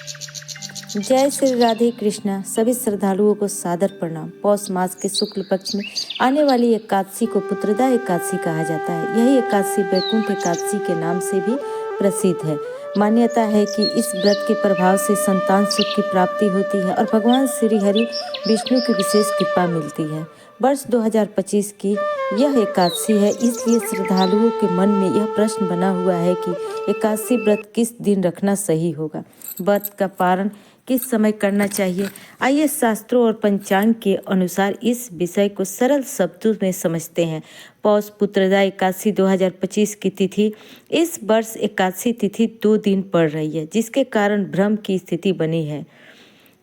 जय श्री राधे कृष्णा। सभी श्रद्धालुओं को सादर प्रणाम। पौष मास के शुक्ल पक्ष में आने वाली एकादशी को पुत्रदा एकादशी कहा जाता है। यही एकादशी वैकुंठ एकादशी के नाम से भी प्रसिद्ध है। मान्यता है कि इस व्रत के प्रभाव से संतान सुख की प्राप्ति होती है और भगवान श्री हरि विष्णु की विशेष कृपा मिलती है। वर्ष 2025 की यह एकादशी है, इसलिए श्रद्धालुओं के मन में यह प्रश्न बना हुआ है कि एकादशी व्रत किस दिन रखना सही होगा, व्रत का पारण किस समय करना चाहिए। आइए शास्त्रों और पंचांग के अनुसार इस विषय को सरल शब्दों में समझते हैं। पौष पुत्रदा एकादशी 2025 की तिथि। इस वर्ष एकादशी तिथि 2 दिन पड़ रही है, जिसके कारण भ्रम की स्थिति बनी है।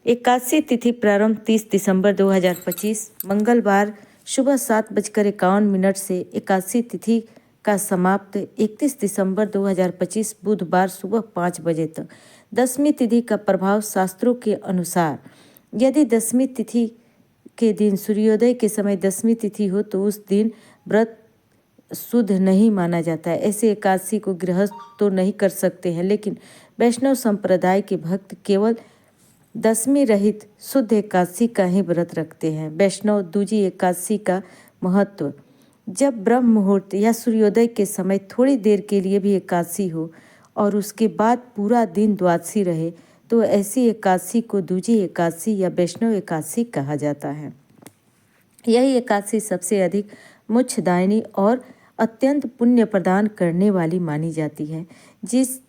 एकादशी तिथि प्रारंभ 30 दिसंबर 2025 मंगलवार सुबह 7:51 से एकादशी तिथि का समाप्त 31 दिसंबर 2025 बुधवार सुबह 5 बजे तक। दशमी तिथि का प्रभाव शास्त्रों के अनुसार यदि दशमी तिथि के दिन सूर्योदय के समय दशमी तिथि हो तो उस दिन व्रत शुद्ध नहीं माना जाता है। ऐसे एकादशी को गृहस्थ तो नहीं कर सकते हैं, लेकिन वैष्णव संप्रदाय के भक्त केवल दशमी रहित शुद्ध एकादशी का ही व्रत रखते हैं। वैष्णव दूजी एकादशी का महत्व। जब ब्रह्म मुहूर्त या सूर्योदय के समय थोड़ी देर के लिए भी एकादशी हो और उसके बाद पूरा दिन द्वादशी रहे तो ऐसी एकादशी को दूजी एकादशी या वैष्णव एकादशी कहा जाता है। यही एकादशी सबसे अधिक मोक्षदायिनी और अत्यंत पुण्य प्रदान करने वाली मानी जाती है। जिस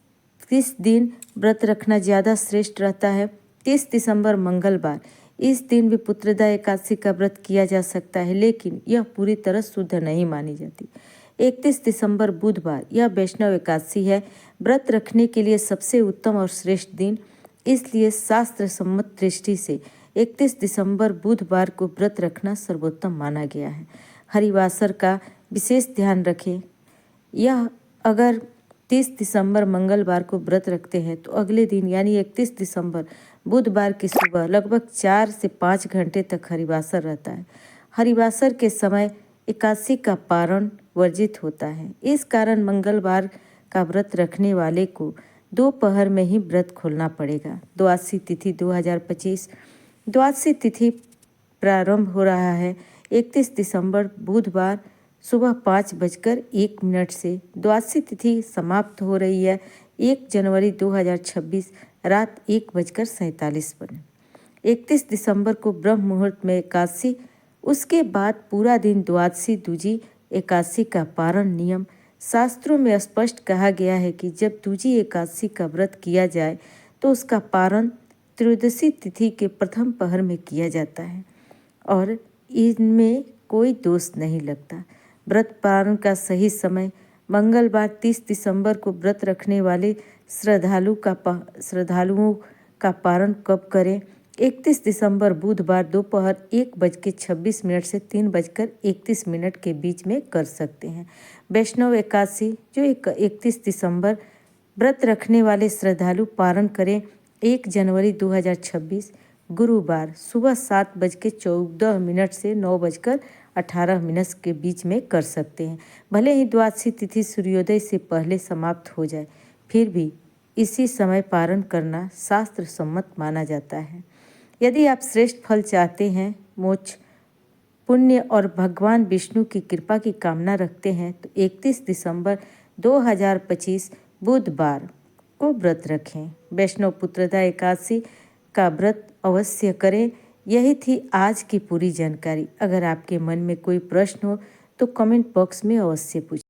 दिन व्रत रखना ज़्यादा श्रेष्ठ रहता है 30 दिसंबर मंगलवार। इस दिन भी पुत्रदा एकादशी का व्रत किया जा सकता है, लेकिन यह पूरी तरह शुद्ध नहीं मानी जाती। 31 दिसंबर बुधवार यह वैष्णव एकादशी है। व्रत रखने के लिए सबसे उत्तम और श्रेष्ठ दिन, इसलिए शास्त्र सम्मत दृष्टि से 31 दिसंबर बुधवार को व्रत रखना सर्वोत्तम माना गया है। हरिवासर का विशेष ध्यान रखें। यह अगर 30 दिसंबर मंगलवार को व्रत रखते हैं तो अगले दिन यानी 31 दिसंबर बुधवार की सुबह लगभग 4 से 5 घंटे तक हरिवासर रहता है। हरिवासर के समय एकादशी का पारण वर्जित होता है। इस कारण मंगलवार का व्रत रखने वाले को दोपहर में ही व्रत खोलना पड़ेगा। द्वादशी तिथि 2025। द्वादशी तिथि प्रारंभ हो रहा है 31 दिसंबर बुधवार सुबह 5:01 से। द्वादशी तिथि समाप्त हो रही है 1 जनवरी 2026 रात 1:47 पर। 31 दिसंबर को ब्रह्म मुहूर्त में एकादशी, उसके बाद पूरा दिन द्वादशी दूजी एकादशी का पारण नियम। शास्त्रों में स्पष्ट कहा गया है कि जब दूजी एकादशी का व्रत किया जाए तो उसका पारण त्रयोदशी तिथि के प्रथम पहर में किया जाता है और इनमें कोई दोष नहीं लगता। व्रत पारण का सही समय मंगलवार 30 दिसंबर को व्रत रखने वाले श्रद्धालुओं का पारण कब करें? 31 दिसंबर बुधवार दोपहर 1:26 से 3:31 के बीच में कर सकते हैं। वैष्णव एकादशी जो 31 दिसंबर व्रत रखने वाले श्रद्धालु पारण करें 1 जनवरी 2026 गुरुवार सुबह 7:14 से 9:18 के बीच में कर सकते हैं। भले ही द्वादशी तिथि सूर्योदय से पहले समाप्त हो जाए, फिर भी इसी समय पारण करना शास्त्र सम्मत माना जाता है। यदि आप श्रेष्ठ फल चाहते हैं, मोक्ष, पुण्य और भगवान विष्णु की कृपा की कामना रखते हैं तो 31 दिसंबर 2025 बुधवार को व्रत रखें। वैष्णव पुत्रदा एकादशी का व्रत अवश्य करें। यही थी आज की पूरी जानकारी। अगर आपके मन में कोई प्रश्न हो तो कमेंट बॉक्स में अवश्य पूछें।